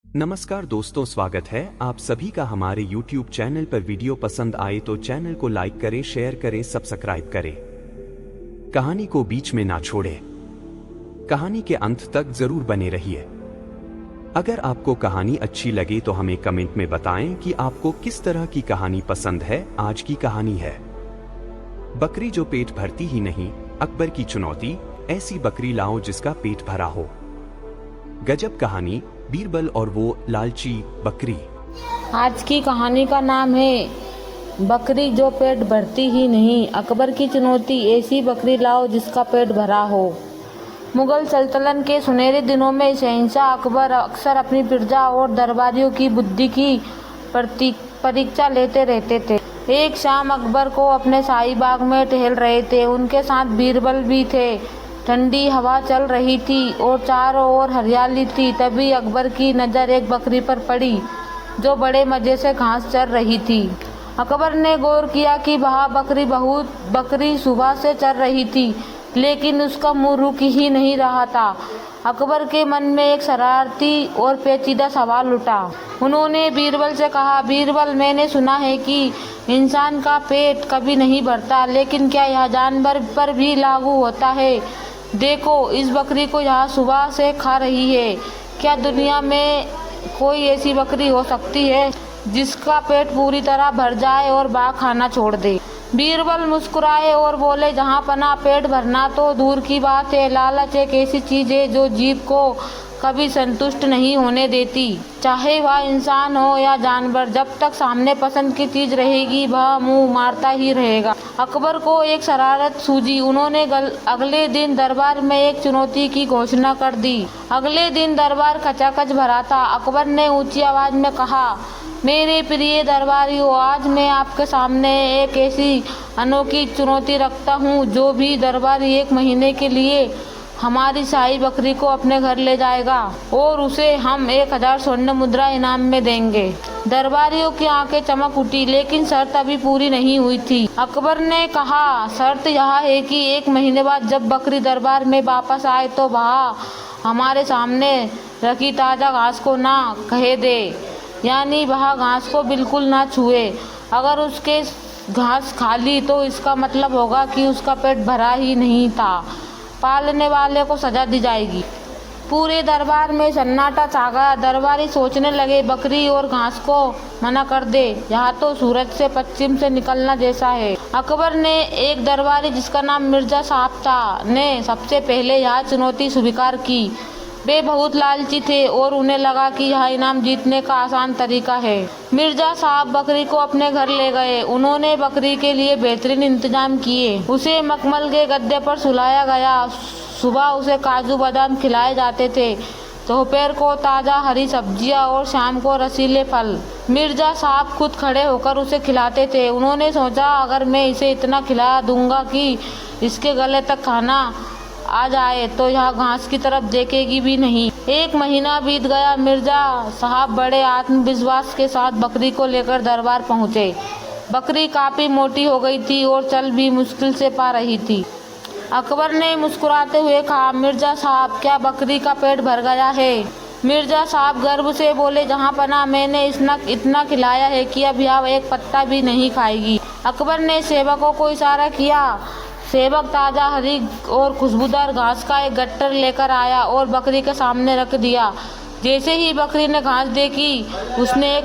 नमस्कार दोस्तों, स्वागत है आप सभी का हमारे YouTube चैनल पर। वीडियो पसंद आए तो चैनल को लाइक करें, शेयर करें, सब्सक्राइब करें। कहानी को बीच में ना छोड़ें। कहानी के अंत तक जरूर बने रहिए। अगर आपको कहानी अच्छी लगे तो हमें कमेंट में बताएं कि आपको किस तरह की कहानी पसंद है। आज की कहानी है बकरी जो पेट भरती ही नहीं, अकबर की चुनौती। ऐसी बकरी लाओ जिसका पेट भरा हो। गजब कहानी, बीरबल और वो लालची बकरी। आज की कहानी का नाम है बकरी जो पेट भरती ही नहीं, अकबर की चुनौती। ऐसी बकरी लाओ जिसका पेट भरा हो। मुगल सल्तनत के सुनहरे दिनों में शहंशाह अकबर अक्सर अपनी प्रजा और दरबारियों की बुद्धि की परीक्षा लेते रहते थे। एक शाम अकबर को अपने शाही बाग में टहल रहे थे। उनके साथ बीरबल भी थे। ठंडी हवा चल रही थी और चारों ओर हरियाली थी। तभी अकबर की नज़र एक बकरी पर पड़ी जो बड़े मज़े से घास चर रही थी। अकबर ने गौर किया कि वह बकरी सुबह से चर रही थी, लेकिन उसका मुंह रुक ही नहीं रहा था। अकबर के मन में एक शरारती और पेचीदा सवाल उठा। उन्होंने बीरबल से कहा, बीरबल, मैंने सुना है कि इंसान का पेट कभी नहीं भरता, लेकिन क्या यह जानवर पर भी लागू होता है? देखो, इस बकरी को यहाँ सुबह से खा रही है। क्या दुनिया में कोई ऐसी बकरी हो सकती है जिसका पेट पूरी तरह भर जाए और बाघ खाना छोड़ दे? बीरबल मुस्कुराए और बोले, जहाँ पना पेट भरना तो दूर की बात है, लालच एक ऐसी चीज है जो जीव को कभी संतुष्ट नहीं होने देती। चाहे वह इंसान हो या जानवर, जब तक सामने पसंद की चीज रहेगी वह मुंह मारता ही रहेगा। अकबर को एक शरारत सूझी। उन्होंने अगले दिन दरबार में एक चुनौती की घोषणा कर दी। अगले दिन दरबार खचाखच भरा था। अकबर ने ऊंची आवाज में कहा, मेरे प्रिय दरबारियों, आज मैं आपके सामने एक ऐसी अनोखी चुनौती रखता हूँ। जो भी दरबारी 1 महीने के लिए हमारी शाही बकरी को अपने घर ले जाएगा और उसे हम 1000 स्वर्ण मुद्रा इनाम में देंगे। दरबारियों की आंखें चमक उठी, लेकिन शर्त अभी पूरी नहीं हुई थी। अकबर ने कहा, शर्त यह है कि 1 महीने बाद जब बकरी दरबार में वापस आए तो वह हमारे सामने रखी ताज़ा घास को ना कहे दे, यानी वह घास को बिल्कुल ना छुए। अगर उसके घास खा ली तो इसका मतलब होगा कि उसका पेट भरा ही नहीं था। पालने वाले को सजा दी जाएगी। पूरे दरबार में सन्नाटा छा गया। दरबारी सोचने लगे, बकरी और घास को मना कर दे, यहाँ तो सूरज से पश्चिम से निकलना जैसा है। अकबर ने एक दरबारी जिसका नाम मिर्जा साहब था ने सबसे पहले यह चुनौती स्वीकार की। वे बहुत लालची थे और उन्हें लगा कि यह इनाम जीतने का आसान तरीका है। मिर्जा साहब बकरी को अपने घर ले गए। उन्होंने बकरी के लिए बेहतरीन इंतजाम किए। उसे मखमल के गद्दे पर सुलाया गया। सुबह उसे काजू बादाम खिलाए जाते थे, दोपहर को ताज़ा हरी सब्जियां और शाम को रसीले फल। मिर्जा साहब खुद खड़े होकर उसे खिलाते थे। उन्होंने सोचा, अगर मैं इसे इतना खिला दूंगा कि इसके गले तक खाना आ जाए तो यह घास की तरफ देखेगी भी नहीं। 1 महीना बीत गया। मिर्जा साहब बड़े आत्मविश्वास के साथ बकरी को लेकर दरबार पहुंचे। बकरी काफ़ी मोटी हो गई थी और चल भी मुश्किल से पा रही थी। अकबर ने मुस्कुराते हुए कहा, मिर्जा साहब, क्या बकरी का पेट भर गया है? मिर्जा साहब गर्व से बोले, जहाँ पना मैंने इतना खिलाया है कि अब यह एक पत्ता भी नहीं खाएगी। अकबर ने सेवकों को इशारा किया। सेवक ताज़ा हरी और खुशबूदार घास का एक गट्टर लेकर आया और बकरी के सामने रख दिया। जैसे ही बकरी ने घास देखी उसने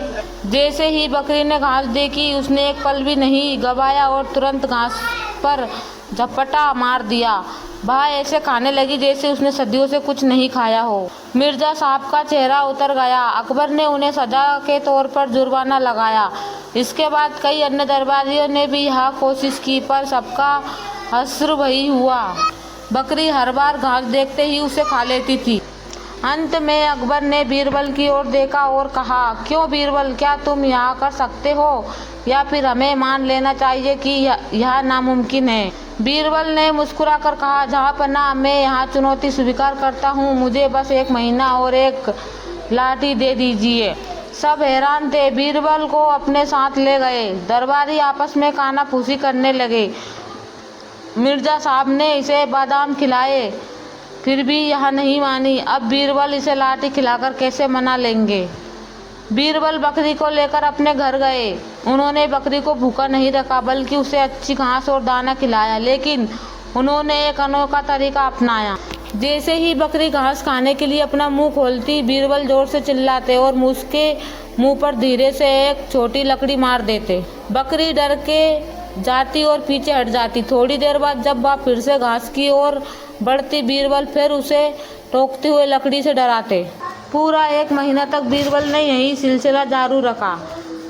एक पल भी नहीं गवाया और तुरंत घास पर झपटा मार दिया। वह ऐसे खाने लगी जैसे उसने सदियों से कुछ नहीं खाया हो। मिर्जा साहब का चेहरा उतर गया। अकबर ने उन्हें सजा के तौर पर जुर्माना लगाया। इसके बाद कई अन्य दरबारियों ने भी यह कोशिश की, पर सबका हश्र वही हुआ। बकरी हर बार घास देखते ही उसे खा लेती थी। अंत में अकबर ने बीरबल की ओर देखा और कहा, क्यों बीरबल, क्या तुम यहाँ कर सकते हो या फिर हमें मान लेना चाहिए कि यह नामुमकिन है? बीरबल ने मुस्कुरा कर कहा, जहाँ पना मैं यहाँ चुनौती स्वीकार करता हूँ। मुझे बस 1 महीना और एक लाठी दे दीजिए। सब हैरान थे। बीरबल को अपने साथ ले गए। दरबारी आपस में कानाफूसी करने लगे। मिर्जा साहब ने इसे बादाम खिलाए फिर भी यह नहीं मानी। अब बीरबल इसे लाठी खिलाकर कैसे मना लेंगे। बीरबल बकरी को लेकर अपने घर गए। उन्होंने बकरी को भूखा नहीं रखा बल्कि उसे अच्छी घास और दाना खिलाया। लेकिन उन्होंने एक अनोखा तरीका अपनाया। जैसे ही बकरी घास खाने के लिए अपना मुंह खोलती, बीरबल जोर से चिल्लाते और उसके मुंह पर धीरे से एक छोटी लकड़ी मार देते। बकरी डर के जाती और पीछे हट जाती। थोड़ी देर बाद जब वह फिर से घास की ओर बढ़ती, बीरबल फिर उसे टोकते हुए लकड़ी से डराते। पूरा 1 महीना तक बीरबल ने यही सिलसिला जारी रखा।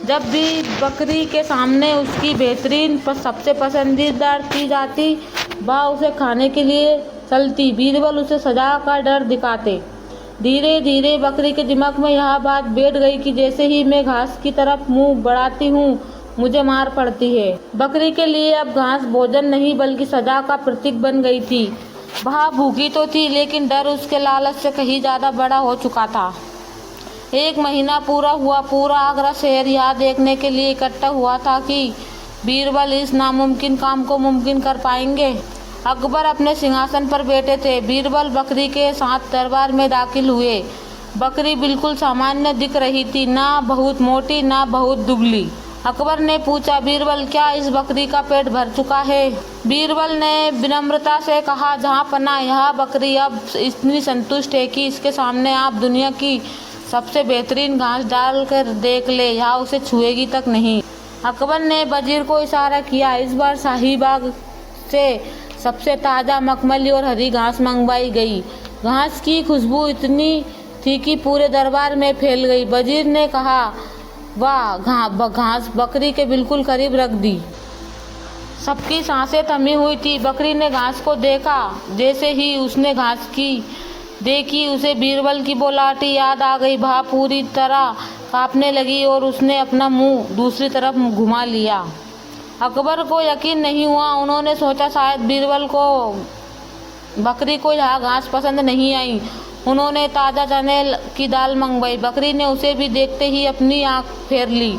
जब भी बकरी के सामने उसकी बेहतरीन सबसे पसंदीदा चीज आती, वह उसे खाने के लिए चलती। बीरबल उसे सजा का डर दिखाते। धीरे धीरे बकरी के दिमाग में यह बात बैठ गई कि जैसे ही मैं घास की तरफ मुंह बढ़ाती हूँ, मुझे मार पड़ती है। बकरी के लिए अब घास भोजन नहीं बल्कि सजा का प्रतीक बन गई थी। वह भूखी तो थी, लेकिन डर उसके लालच से कहीं ज़्यादा बड़ा हो चुका था। 1 महीना पूरा हुआ। पूरा आगरा शहर यह देखने के लिए इकट्ठा हुआ था कि बीरबल इस नामुमकिन काम को मुमकिन कर पाएंगे। अकबर अपने सिंहासन पर बैठे थे। बीरबल बकरी के साथ दरबार में दाखिल हुए। बकरी बिल्कुल सामान्य दिख रही थी, ना बहुत मोटी ना बहुत दुबली। अकबर ने पूछा, बीरबल क्या इस बकरी का पेट भर चुका है? बीरबल ने विनम्रता से कहा, जहाँ पना यह बकरी अब इतनी संतुष्ट है कि इसके सामने आप दुनिया की सबसे बेहतरीन घास डाल कर देख ले, यह उसे छुएगी तक नहीं। अकबर ने वजीर को इशारा किया। इस बार शाहीबाग से सबसे ताज़ा मखमली और हरी घास मंगवाई गई। घास की खुशबू इतनी थी कि पूरे दरबार में फैल गई। वजीर ने कहा, वाह, घास बकरी के बिल्कुल करीब रख दी। सबकी सांसें थमी हुई थी। बकरी ने घास को देखा। जैसे ही उसने घास की देखी, उसे बीरबल की वो लाठी याद आ गई। वह पूरी तरह कांपने लगी और उसने अपना मुंह दूसरी तरफ घुमा लिया। अकबर को यकीन नहीं हुआ। उन्होंने सोचा शायद बीरबल को बकरी को यह घास पसंद नहीं आई। उन्होंने ताज़ा चने की दाल मंगवाई। बकरी ने उसे भी देखते ही अपनी आंख फेर ली।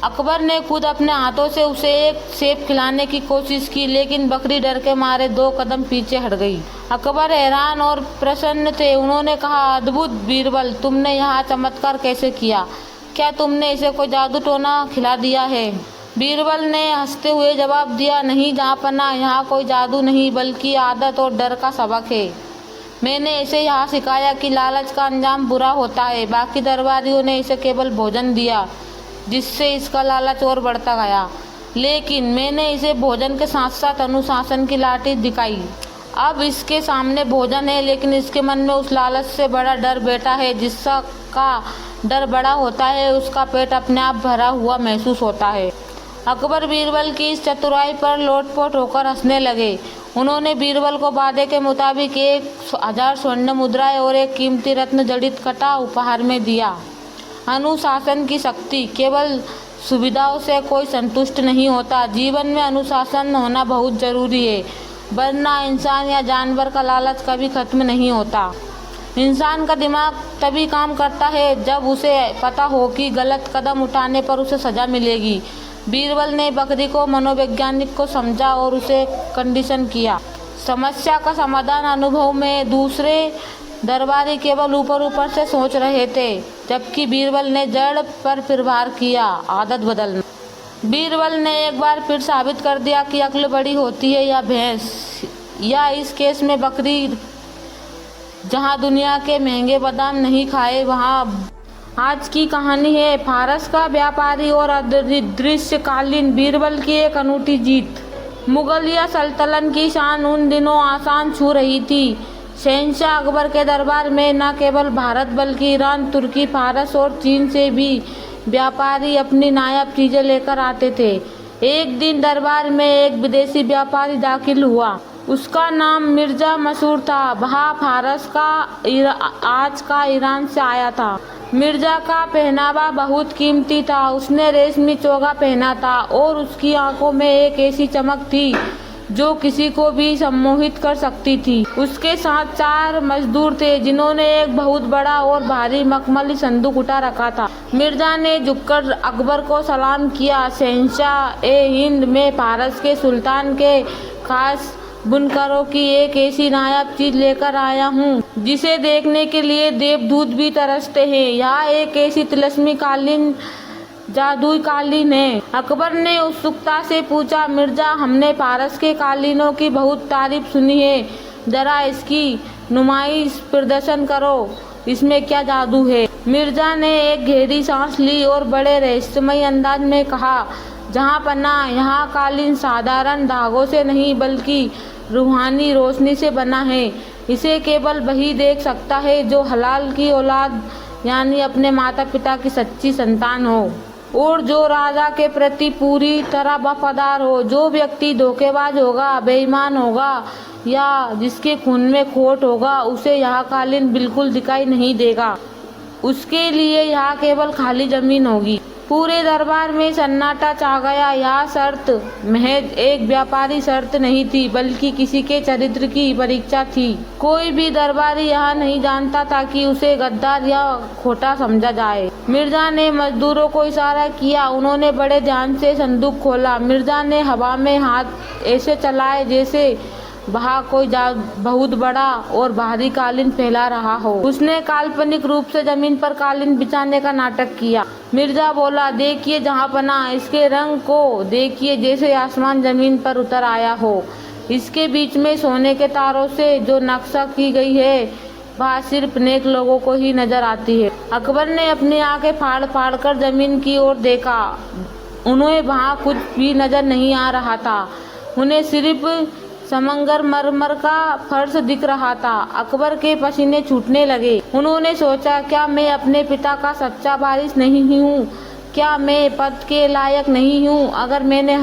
अकबर ने खुद अपने हाथों से उसे एक सेब खिलाने की कोशिश की, लेकिन बकरी डर के मारे 2 कदम पीछे हट गई। अकबर हैरान और प्रसन्न थे। उन्होंने कहा, अद्भुत बीरबल, तुमने यह चमत्कार कैसे किया? क्या तुमने इसे कोई जादू टोना खिला दिया है? बीरबल ने हंसते हुए जवाब दिया, नहीं जहाँपनाह, यहाँ कोई जादू नहीं बल्कि आदत और डर का सबक है। मैंने इसे यहाँ सिखाया कि लालच का अंजाम बुरा होता है। बाकी दरबारियों ने इसे केवल भोजन दिया, जिससे इसका लालच और बढ़ता गया, लेकिन मैंने इसे भोजन के साथ साथ अनुशासन की लाठी दिखाई। अब इसके सामने भोजन है, लेकिन इसके मन में उस लालच से बड़ा डर बैठा है। जिसका डर बड़ा होता है, उसका पेट अपने आप भरा हुआ महसूस होता है। अकबर बीरबल की इस चतुराई पर लोटपोट होकर हंसने लगे। उन्होंने बीरबल को वादे के मुताबिक 1000 स्वर्ण मुद्राएं और एक कीमती रत्न जड़ित कटा उपहार में दिया। अनुशासन की शक्ति। केवल सुविधाओं से कोई संतुष्ट नहीं होता। जीवन में अनुशासन होना बहुत जरूरी है, वरना इंसान या जानवर का लालच कभी खत्म नहीं होता। इंसान का दिमाग तभी काम करता है जब उसे पता हो कि गलत कदम उठाने पर उसे सजा मिलेगी। बीरबल ने बकरी को मनोवैज्ञानिक को समझा और उसे कंडीशन किया। समस्या का समाधान अनुभव में। दूसरे दरबारी केवल ऊपर ऊपर से सोच रहे थे, जबकि बीरबल ने जड़ पर प्रहार किया, आदत बदलना। बीरबल ने एक बार फिर साबित कर दिया कि अक्ल बड़ी होती है या भैंस, या इस केस में बकरी। जहां दुनिया के महंगे बादाम नहीं खाए, वहां आज की कहानी है फारस का व्यापारी और अदृश्यकालीन बीरबल की एक अनूठी जीत। मुगलिया सल्तनत की शान उन दिनों आसान छू रही थी। शहंशाह अकबर के दरबार में न केवल भारत बल्कि ईरान, तुर्की, फारस और चीन से भी व्यापारी अपनी नायाब चीजें लेकर आते थे। एक दिन दरबार में एक विदेशी व्यापारी दाखिल हुआ। उसका नाम मिर्जा मसूर था। वह फारस का आज का ईरान से आया था। मिर्जा का पहनावा बहुत कीमती था। उसने रेशमी चोगा पहना था और उसकी आंखों में एक ऐसी चमक थी जो किसी को भी सम्मोहित कर सकती थी। उसके साथ 4 मजदूर थे जिन्होंने एक बहुत बड़ा और भारी मखमली संदूक उठा रखा था। मिर्जा ने झुककर अकबर को सलाम किया। शहंशाह ए हिंद, मैं फारस के सुल्तान के खास बुनकरों की एक ऐसी नायाब चीज लेकर आया हूँ जिसे देखने के लिए देवदूत भी तरसते हैं। यह एक ऐसी तिलस्मी कालीन, जादुई कालीन है। अकबर ने उत्सुकता से पूछा, मिर्जा, हमने पारस के कालीनों की बहुत तारीफ सुनी है, जरा इसकी नुमाइश प्रदर्शन करो, इसमें क्या जादू है। मिर्जा ने एक गहरी सांस ली और बड़े रहस्यमय अंदाज में कहा, जहाँ पन्ना, यहाँ कालीन साधारण धागों से नहीं बल्कि रूहानी रोशनी से बना है। इसे केवल वही देख सकता है जो हलाल की औलाद यानी अपने माता पिता की सच्ची संतान हो और जो राजा के प्रति पूरी तरह वफादार हो। जो व्यक्ति धोखेबाज होगा, बेईमान होगा या जिसके खून में खोट होगा, उसे यह कालीन बिल्कुल दिखाई नहीं देगा। उसके लिए यहाँ केवल खाली जमीन होगी। पूरे दरबार में सन्नाटा छा गया। यह शर्त महज एक व्यापारी शर्त नहीं थी बल्कि किसी के चरित्र की परीक्षा थी। कोई भी दरबारी यह नहीं जानता था कि उसे गद्दार या खोटा समझा जाए। मिर्जा ने मजदूरों को इशारा किया। उन्होंने बड़े ध्यान से संदूक खोला। मिर्जा ने हवा में हाथ ऐसे चलाए जैसे वहाँ कोई बहुत बड़ा और भारी कालीन फैला रहा हो। उसने काल्पनिक रूप से जमीन पर कालीन बिछाने का नाटक किया। मिर्जा बोला, देखिए जहाँपनाह, इसके रंग को देखिए जैसे आसमान जमीन पर उतर आया हो। इसके बीच में सोने के तारों से जो नक्शा की गई है वह सिर्फ नेक लोगों को ही नजर आती है। अकबर ने अपनी आंखें फाड़ फाड़ कर जमीन की ओर देखा। उन्हें वहाँ कुछ भी नजर नहीं आ रहा था। उन्हें सिर्फ समंगर मरमर का फर्श दिख रहा था। अकबर के पसीने छूटने लगे। उन्होंने सोचा, क्या मैं अपने पिता का सच्चा वारिस नहीं हूँ? क्या मैं पद के लायक नहीं हूँ? अगर मैंने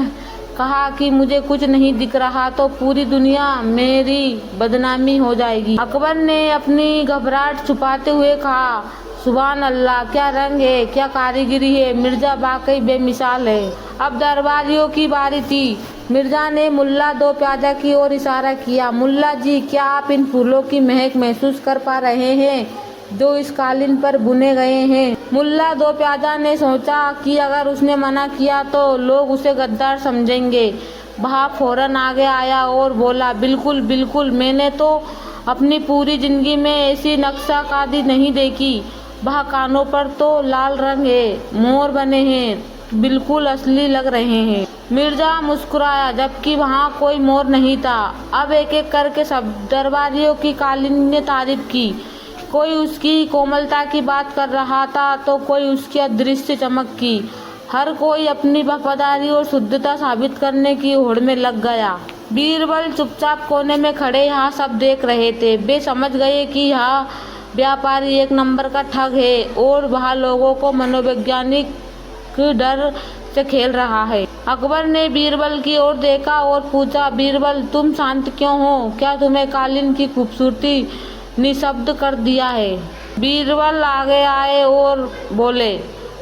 कहा कि मुझे कुछ नहीं दिख रहा तो पूरी दुनिया मेरी बदनामी हो जाएगी। अकबर ने अपनी घबराहट छुपाते हुए कहा, सुभान अल्लाह, क्या रंग है, क्या कारीगरी है। मिर्जा वाकई बेमिसाल है। अब दरबारियों की बारी थी। मिर्जा ने मुल्ला दो प्याजा की ओर इशारा किया। मुल्ला जी, क्या आप इन फूलों की महक महसूस कर पा रहे हैं जो इस कालीन पर बुने गए हैं? मुल्ला दो प्याजा ने सोचा कि अगर उसने मना किया तो लोग उसे गद्दार समझेंगे। वह फौरन आगे आया और बोला, बिल्कुल बिल्कुल, मैंने तो अपनी पूरी जिंदगी में ऐसी नक्शाकादी नहीं देखी। वह कानों पर तो लाल रंग है, मोर बने हैं, बिल्कुल असली लग रहे हैं। मिर्जा मुस्कुराया, जबकि वहाँ कोई मोर नहीं था। अब एक एक करके सब दरबारियों की कालीन ने तारीफ की। कोई उसकी कोमलता की बात कर रहा था तो कोई उसकी अदृश्य चमक की। हर कोई अपनी वफादारी और शुद्धता साबित करने की होड़ में लग गया। बीरबल चुपचाप कोने में खड़े यहाँ सब देख रहे थे। वे समझ गए कि यह व्यापारी एक नंबर का ठग है और वह लोगों को मनोवैज्ञानिक डर से खेल रहा है। अकबर ने बीरबल की ओर देखा और पूछा, बीरबल, तुम शांत क्यों हो? क्या तुम्हें कालीन की खूबसूरती निशब्द कर दिया है? बीरबल आगे आए और बोले।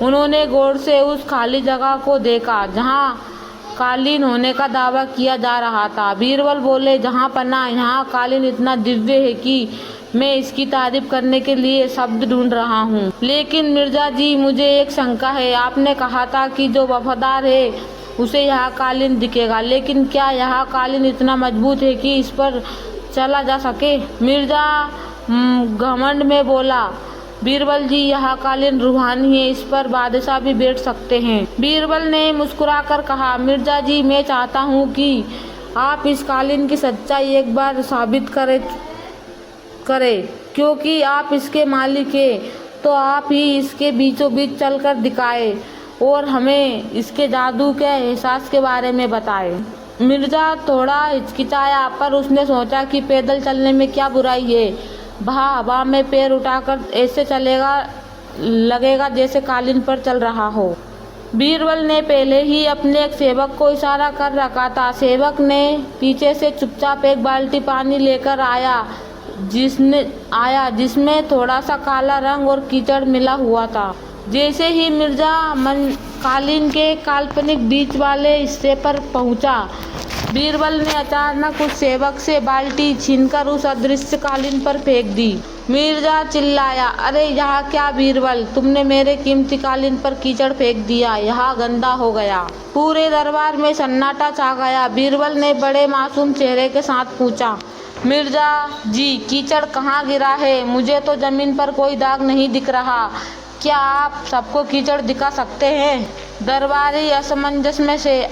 उन्होंने गौर से उस खाली जगह को देखा जहाँ कालीन होने का दावा किया जा रहा था। बीरबल बोले, जहाँ पन्ना, यहाँ कालीन इतना दिव्य है कि मैं इसकी तारीफ करने के लिए शब्द ढूंढ रहा हूँ। लेकिन मिर्जा जी, मुझे एक शंका है। आपने कहा था कि जो वफादार है उसे यह कालीन दिखेगा, लेकिन क्या यह कालीन इतना मजबूत है कि इस पर चला जा सके? मिर्जा घमंड में बोला, बीरबल जी, यह कालीन रूहानी है, इस पर बादशाह भी बैठ सकते हैं। बीरबल ने मुस्कुराकर कहा, मिर्जा जी, मैं चाहता हूँ कि आप इस कालीन की सच्चाई एक बार साबित करें, क्योंकि आप इसके मालिक हैं, तो आप ही इसके बीचों बीच चलकर दिखाएं और हमें इसके जादू के एहसास के बारे में बताएं। मिर्जा थोड़ा हिचकिचाया, पर उसने सोचा कि पैदल चलने में क्या बुराई है। वह हवा में पैर उठाकर ऐसे चलेगा, लगेगा जैसे कालीन पर चल रहा हो। बीरबल ने पहले ही अपने एक सेवक को इशारा कर रखा था। सेवक ने पीछे से चुपचाप एक बाल्टी पानी लेकर आया जिसमें थोड़ा सा काला रंग और कीचड़ मिला हुआ था। जैसे ही मिर्जा कालीन के काल्पनिक बीच वाले हिस्से पर पहुंचा, बीरबल ने अचानक उस सेवक से बाल्टी छीनकर उस अदृश्य कालीन पर फेंक दी। मिर्जा चिल्लाया, अरे यहाँ क्या बीरबल, तुमने मेरे कीमती कालीन पर कीचड़ फेंक दिया, यहाँ गंदा हो गया। पूरे दरबार में सन्नाटा छा गया। बीरबल ने बड़े मासूम चेहरे के साथ पूछा, मिर्जा जी, कीचड़ कहाँ गिरा है? मुझे तो जमीन पर कोई दाग नहीं दिख रहा। क्या आप सबको कीचड़ दिखा सकते हैं? दरबारी असमंजस में से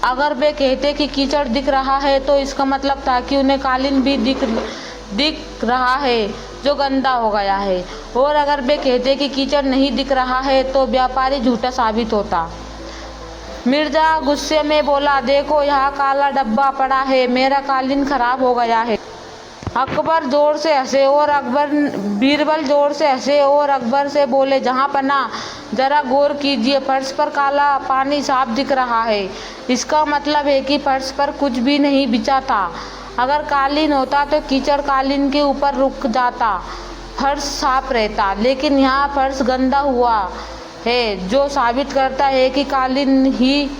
अगर वे कहते कि कीचड़ दिख रहा है तो इसका मतलब था कि उन्हें कालीन भी दिख रहा है जो गंदा हो गया है, और अगर वे कहते कि कीचड़ नहीं दिख रहा है तो व्यापारी झूठा साबित होता। मिर्जा गुस्से में बोला, देखो यहाँ काला डब्बा पड़ा है, मेरा कालीन खराब हो गया है। बीरबल जोर से हंसे और अकबर से बोले, जहाँ पना, जरा गौर कीजिए, फर्श पर काला पानी साफ दिख रहा है। इसका मतलब है कि फर्श पर कुछ भी नहीं बिछा था। अगर कालीन होता तो कीचड़ कालीन के ऊपर रुक जाता, फर्श साफ रहता, लेकिन यहाँ फर्श गंदा हुआ है, जो साबित करता है कि कालीन ही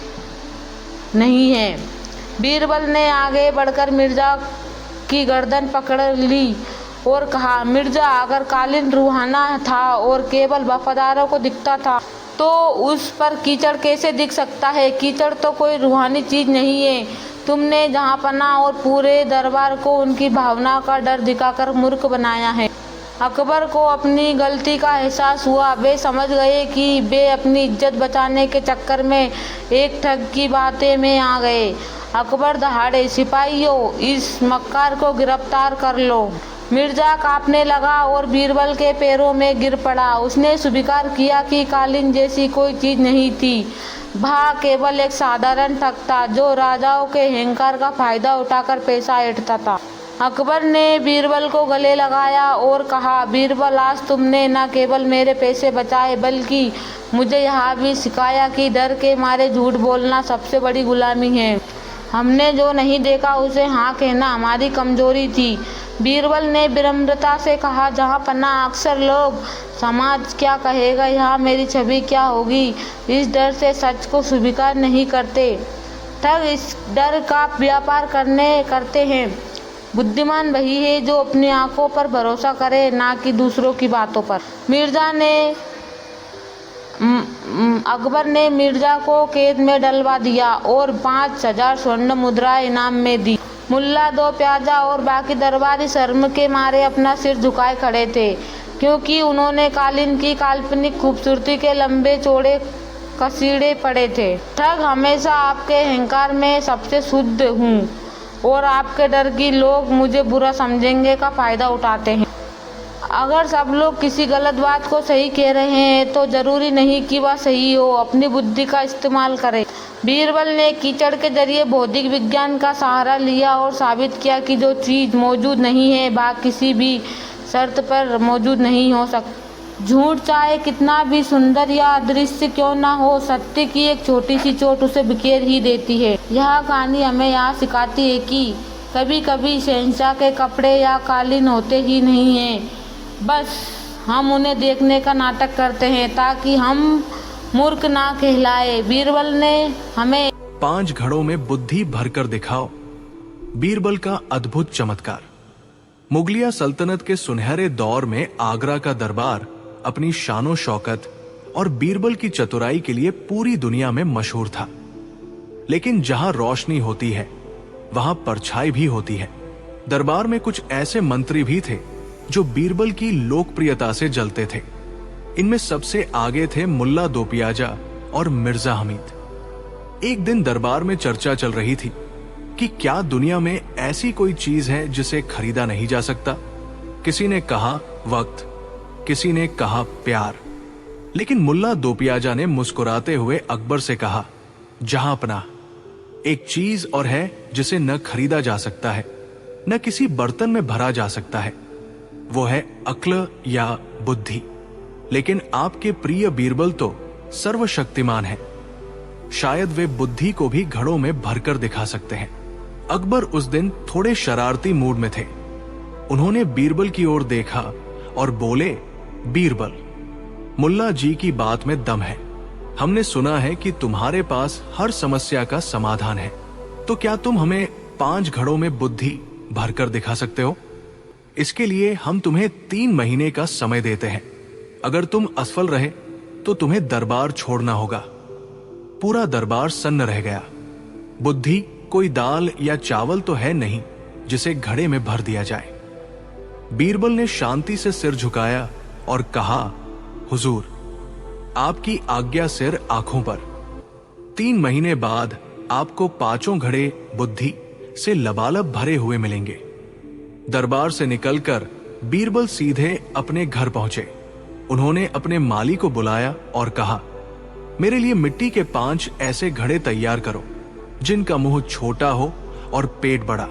नहीं है। बीरबल ने आगे बढ़कर मिर्जा की गर्दन पकड़ ली और कहा, मिर्जा, अगर कालीन रूहाना था और केवल वफादारों को दिखता था तो उस पर कीचड़ कैसे दिख सकता है? कीचड़ तो कोई रूहानी चीज नहीं है। तुमने जहाँपना और पूरे दरबार को उनकी भावना का डर दिखाकर मूर्ख बनाया है। अकबर को अपनी गलती का एहसास हुआ। वे समझ गए कि वे अपनी इज्जत बचाने के चक्कर में एक ठग की बातें में आ गए। अकबर दहाड़े, सिपाहियों, इस मक्कार को गिरफ्तार कर लो। मिर्जा कांपने लगा और बीरबल के पैरों में गिर पड़ा। उसने स्वीकार किया कि कालीन जैसी कोई चीज नहीं थी, वह केवल एक साधारण ठग था जो राजाओं के अहंकार का फायदा उठाकर पैसा ऐंठता था। अकबर ने बीरबल को गले लगाया और कहा, बीरबल, आज तुमने न केवल मेरे पैसे बचाए बल्कि मुझे यह भी सिखाया कि डर के मारे झूठ बोलना सबसे बड़ी गुलामी है। हमने जो नहीं देखा उसे हाँ कहना हमारी कमजोरी थी। बीरबल ने विनम्रता से कहा, जहाँ पन्ना, अक्सर लोग समाज क्या कहेगा, यहाँ मेरी छवि क्या होगी, इस डर से सच को स्वीकार नहीं करते। ठग इस डर का व्यापार करते हैं। बुद्धिमान वही है जो अपनी आंखों पर भरोसा करे, ना कि दूसरों की बातों पर। अकबर ने मिर्जा को कैद में डलवा दिया और 5000 स्वर्ण मुद्रा इनाम में दी। मुल्ला, दो प्याजा और बाकी दरबारी शर्म के मारे अपना सिर झुकाए खड़े थे, क्योंकि उन्होंने कालीन की काल्पनिक खूबसूरती के लंबे चौड़े कसीड़े पड़े थे। ठग, हमेशा आपके अहंकार में सबसे शुद्ध हूँ और आपके डर की लोग मुझे बुरा समझेंगे का फायदा उठाते हैं। अगर सब लोग किसी गलत बात को सही कह रहे हैं तो जरूरी नहीं कि वह सही हो। अपनी बुद्धि का इस्तेमाल करें। बीरबल ने कीचड़ के जरिए भौतिक विज्ञान का सहारा लिया और साबित किया कि जो चीज मौजूद नहीं है वह किसी भी शर्त पर मौजूद नहीं हो सकती। झूठ चाहे कितना भी सुंदर या अदृश्य क्यों ना हो, सत्य की एक छोटी सी चोट उसे बिखेर ही देती है। यह कहानी हमें यहाँ सिखाती है कि कभी कभी शहंशाह के कपड़े या कालीन होते ही नहीं हैं, बस हम उन्हें देखने का नाटक करते हैं ताकि हम मूर्ख ना कहलाए। बीरबल ने हमें 5 घड़ों में बुद्धि भरकर दिखाओ। बीरबल का अद्भुत चमत्कार। मुगलिया सल्तनत के सुनहरे दौर में आगरा का दरबार अपनी शानो शौकत और बीरबल की चतुराई के लिए पूरी दुनिया में मशहूर था। लेकिन जहां रोशनी होती है वहां परछाई भी होती है। दरबार में कुछ ऐसे मंत्री भी थे जो बीरबल की लोकप्रियता से जलते थे। इनमें सबसे आगे थे मुल्ला दो प्याजा और मिर्जा हमीद। एक दिन दरबार में चर्चा चल रही थी कि क्या दुनिया में ऐसी कोई चीज है जिसे खरीदा नहीं जा सकता। किसी ने कहा वक्त, किसी ने कहा प्यार, लेकिन मुल्ला दो प्याजा ने मुस्कुराते हुए अकबर से कहा, जहां अपना, एक चीज और है जिसे न खरीदा जा सकता है, न किसी बर्तन में भरा जा सकता है, वो है अक्ल या बुद्धि। लेकिन आपके प्रिय बीरबल तो सर्वशक्तिमान है, शायद वे बुद्धि को भी घड़ों में भरकर दिखा सकते हैं। अकबर उस दिन थोड़े शरारती मूड में थे। उन्होंने बीरबल की ओर देखा और बोले, बीरबल, मुल्ला जी की बात में दम है। हमने सुना है कि तुम्हारे पास हर समस्या का समाधान है। तो क्या तुम हमें 5 घड़ों में बुद्धि भरकर दिखा सकते हो? इसके लिए हम तुम्हें 3 महीने का समय देते हैं। अगर तुम असफल रहे तो तुम्हें दरबार छोड़ना होगा। पूरा दरबार सन्न रह गया। बुद्धि कोई दाल या चावल तो है नहीं जिसे घड़े में भर दिया जाए। बीरबल ने शांति से सिर झुकाया और कहा, हुजूर, आपकी आज्ञा सिर आंखों पर। 3 महीने बाद आपको 5 घड़े बुद्धि से लबालब भरे हुए मिलेंगे। दरबार से निकलकर बीरबल सीधे अपने घर पहुंचे। उन्होंने अपने माली को बुलाया और कहा, मेरे लिए मिट्टी के 5 ऐसे घड़े तैयार करो जिनका मुंह छोटा हो और पेट बड़ा।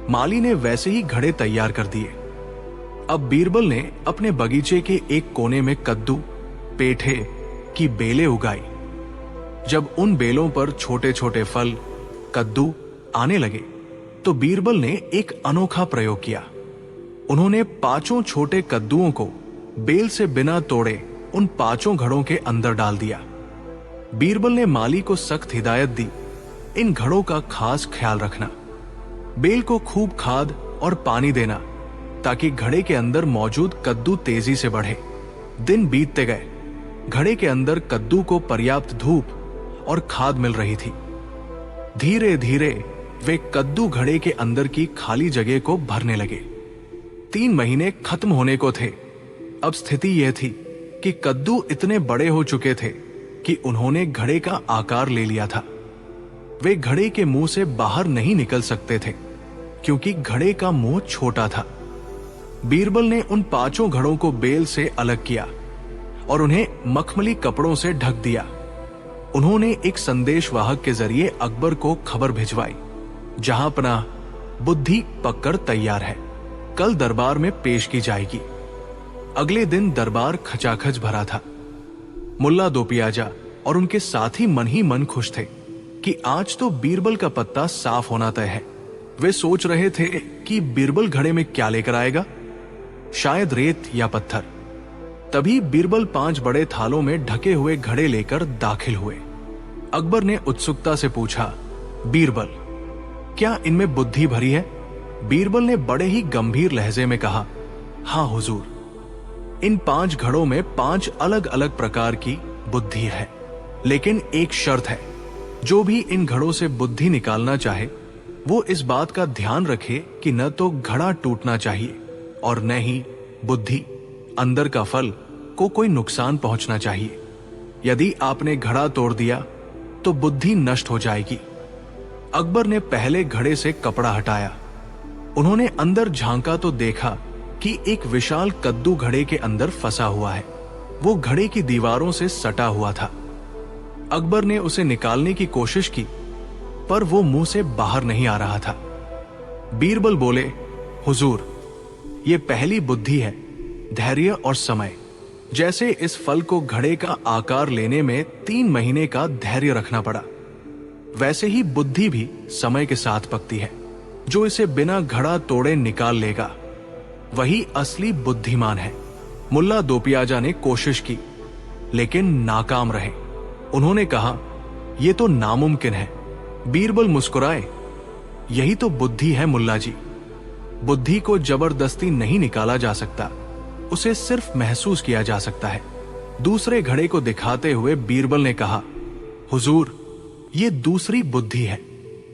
माली ने वैसे ही घड़े तैयार कर दिए। अब बीरबल ने अपने बगीचे के एक कोने में कद्दू, पेठे की बेलें उगाई। जब उन बेलों पर छोटे छोटे फल, कद्दू आने लगे तो बीरबल ने एक अनोखा प्रयोग किया। उन्होंने 5 छोटे कद्दुओं को बेल से बिना तोड़े उन 5 घड़ों के अंदर डाल दिया। बीरबल ने माली को सख्त हिदायत दी, इन घड़ों का खास ख्याल रखना। बेल को खूब खाद और पानी देना ताकि घड़े के अंदर मौजूद कद्दू तेजी से बढ़े। दिन बीतते गए। घड़े के अंदर कद्दू को पर्याप्त धूप और खाद मिल रही थी। धीरे धीरे वे कद्दू घड़े के अंदर की खाली जगह को भरने लगे। 3 महीने खत्म होने को थे। अब स्थिति यह थी कि कद्दू इतने बड़े हो चुके थे कि उन्होंने घड़े का आकार ले लिया था। वे घड़े के मुंह से बाहर नहीं निकल सकते थे क्योंकि घड़े का मुंह छोटा था। बीरबल ने उन 5 घड़ों को बेल से अलग किया और उन्हें मखमली कपड़ों से ढक दिया। उन्होंने एक संदेशवाहक के जरिए अकबर को खबर भिजवाई, जहां पनाह बुद्धि पककर तैयार है, कल दरबार में पेश की जाएगी। अगले दिन दरबार खचाखच भरा था। मुल्ला दो पियाजा और उनके साथी मन ही मन खुश थे कि आज तो बीरबल का पत्ता साफ होना तय है। वे सोच रहे थे कि बीरबल घड़े में क्या लेकर आएगा, शायद रेत या पत्थर। तभी बीरबल 5 बड़े थालों में ढके हुए घड़े लेकर दाखिल हुए। अकबर ने उत्सुकता से पूछा, बीरबल, क्या इनमें बुद्धि भरी है? बीरबल ने बड़े ही गंभीर लहजे में कहा, हां हुजूर, इन 5 घड़ों में 5 अलग अलग प्रकार की बुद्धि है, लेकिन एक शर्त है, जो भी इन घड़ों से बुद्धि निकालना चाहे वो इस बात का ध्यान रखे कि न तो घड़ा टूटना चाहिए और न ही बुद्धि, अंदर का फल को कोई नुकसान पहुंचना चाहिए। यदि आपने घड़ा तोड़ दिया तो बुद्धि नष्ट हो जाएगी। अकबर ने पहले घड़े से कपड़ा हटाया। उन्होंने अंदर झांका तो देखा कि एक विशाल कद्दू घड़े के अंदर फंसा हुआ है। वो घड़े की दीवारों से सटा हुआ था। अकबर ने उसे निकालने की कोशिश की, पर वो मुंह से बाहर नहीं आ रहा था। बीरबल बोले, हुजूर, ये पहली बुद्धि है, धैर्य और समय। जैसे इस फल को घड़े का आकार लेने में 3 महीने का धैर्य रखना पड़ा, वैसे ही बुद्धि भी समय के साथ पकती है। जो इसे बिना घड़ा तोड़े निकाल लेगा वही असली बुद्धिमान है। मुल्ला दो पियाजा ने कोशिश की लेकिन नाकाम रहे। उन्होंने कहा, यह तो नामुमकिन है। बीरबल मुस्कुराए, यही तो बुद्धि है मुल्ला जी। बुद्धि को जबरदस्ती नहीं निकाला जा सकता, उसे सिर्फ महसूस किया जा सकता है। दूसरे घड़े को दिखाते हुए बीरबल ने कहा, हुजूर, ये दूसरी बुद्धि है।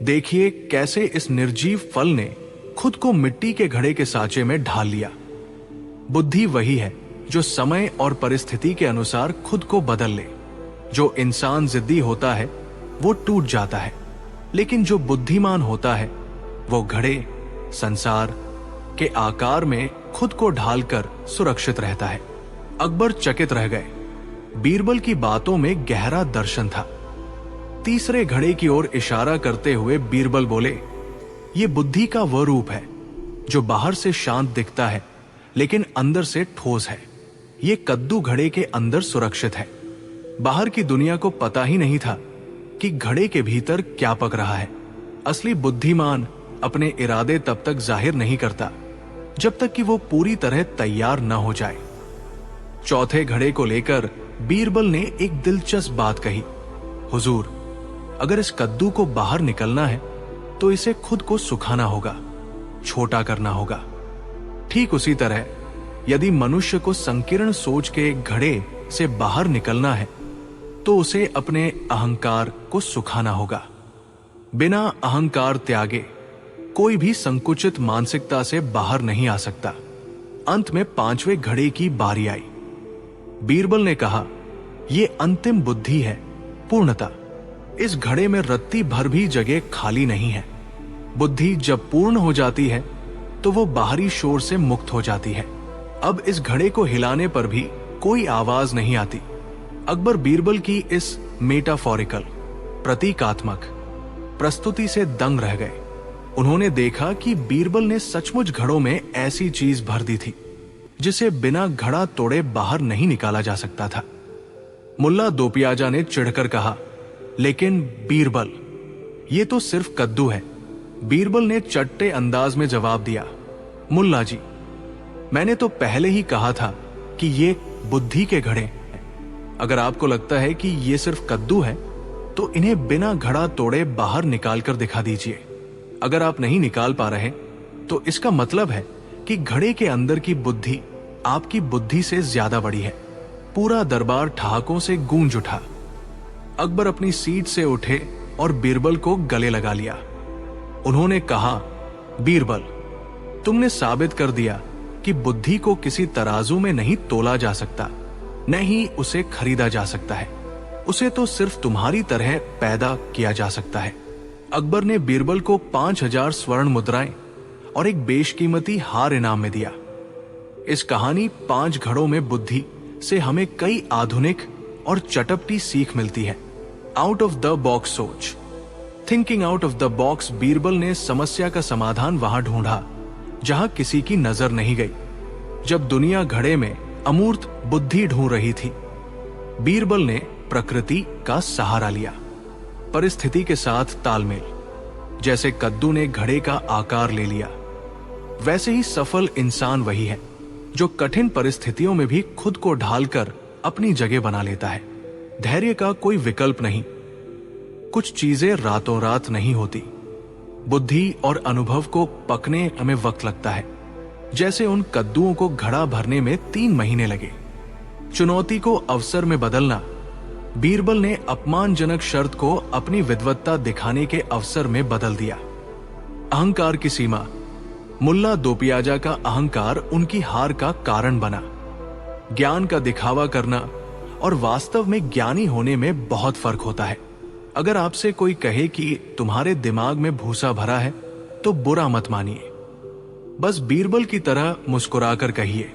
देखिए कैसे इस निर्जीव फल ने खुद को मिट्टी के घड़े के सांचे में ढाल लिया। बुद्धि वही है जो समय और परिस्थिति के अनुसार खुद को बदल ले। जो इंसान जिद्दी होता है वो टूट जाता है, लेकिन जो बुद्धिमान होता है वो घड़े, संसार के आकार में खुद को ढालकर सुरक्षित रहता है। अकबर चकित रह गए। बीरबल की बातों में गहरा दर्शन था। तीसरे घड़े की ओर इशारा करते हुए बीरबल बोले, ये बुद्धि का वह रूप है जो बाहर से शांत दिखता है लेकिन अंदर से ठोस है। ये कद्दू घड़े के अंदर सुरक्षित है। बाहर की दुनिया को पता ही नहीं था कि घड़े के भीतर क्या पक रहा है। असली बुद्धिमान अपने इरादे तब तक जाहिर नहीं करता जब तक कि वो पूरी तरह तैयार न हो जाए। चौथे घड़े को लेकर बीरबल ने एक दिलचस्प बात कही, हुजूर, अगर इस कद्दू को बाहर निकलना है तो इसे खुद को सुखाना होगा, छोटा करना होगा। ठीक उसी तरह यदि मनुष्य को संकीर्ण सोच के एक घड़े से बाहर निकलना है तो उसे अपने अहंकार को सुखाना होगा। बिना अहंकार त्यागे कोई भी संकुचित मानसिकता से बाहर नहीं आ सकता। अंत में 5वें घड़े की बारी आई। बीरबल ने कहा, यह अंतिम बुद्धि है, पूर्णता। इस घड़े में रत्ती भर भी जगह खाली नहीं है। बुद्धि जब पूर्ण हो जाती है तो वो बाहरी शोर से मुक्त हो जाती है। अब इस घड़े को हिलाने पर भी कोई आवाज नहीं आती। अकबर बीरबल की इस मेटाफोरिकल, प्रतीकात्मक प्रस्तुति से दंग रह गए। उन्होंने देखा कि बीरबल ने सचमुच घड़ों में ऐसी चीज भर दी थी जिसे बिना घड़ा तोड़े बाहर नहीं निकाला जा सकता था। मुल्ला दोपियाजा ने चिढ़कर कहा, लेकिन बीरबल, ये तो सिर्फ कद्दू है। बीरबल ने चट्टे अंदाज में जवाब दिया, मुल्ला जी, मैंने तो पहले ही कहा था कि ये बुद्धि के घड़े हैं। अगर आपको लगता है कि ये सिर्फ कद्दू है तो इन्हें बिना घड़ा तोड़े बाहर निकाल कर दिखा दीजिए। अगर आप नहीं निकाल पा रहे तो इसका मतलब है कि घड़े के अंदर की बुद्धि आपकी बुद्धि से ज्यादा बड़ी है। पूरा दरबार ठहाकों से गूंज उठा। अकबर अपनी सीट से उठे और बीरबल को गले लगा लिया। उन्होंने कहा, बीरबल, तुमने साबित कर दिया कि बुद्धि को किसी तराजू में नहीं तोला जा सकता, न ही उसे खरीदा जा सकता है। उसे तो सिर्फ तुम्हारी तरह पैदा किया जा सकता है। अकबर ने बीरबल को 5000 स्वर्ण मुद्राएं और एक बेशकीमती हार इनाम में दिया। इस कहानी 5 घड़ों में बुद्धि से हमें कई आधुनिक और चटपटी सीख मिलती है। आउट ऑफ द बॉक्स सोच, thinking out of the box. Birbal ने समस्या का समाधान वहां ढूंढा जहां किसी की नजर नहीं गई। जब दुनिया घड़े में अमूर्त बुद्धि ढूंढ रही थी, बीरबल ने प्रकृति का सहारा लिया, परिस्थिति के साथ तालमेल। जैसे कद्दू ने घड़े का आकार ले लिया, वैसे ही सफल इंसान वही है जो कठिन परिस्थितियों में भी खुद को ढालकर अपनी जगह बना लेता है। धैर्य का कोई विकल्प नहीं। कुछ चीजें रातों रात नहीं होती। बुद्धि और अनुभव को पकने हमें वक्त लगता है। जैसे उन कद्दुओं को घड़ा भरने में 3 महीने लगे। चुनौती को अवसर में बदलना। बीरबल ने अपमानजनक शर्त को अपनी विद्वत्ता दिखाने के अवसर में बदल दिया। अहंकार की सीमा। मुल्ला दोपियाजा का अहंकार उनकी हार का कारण बना। ज्ञान का दिखावा करना और वास्तव में ज्ञानी होने में बहुत फर्क होता है। अगर आपसे कोई कहे कि तुम्हारे दिमाग में भूसा भरा है तो बुरा मत मानिए। बस बीरबल की तरह मुस्कुराकर कहिए,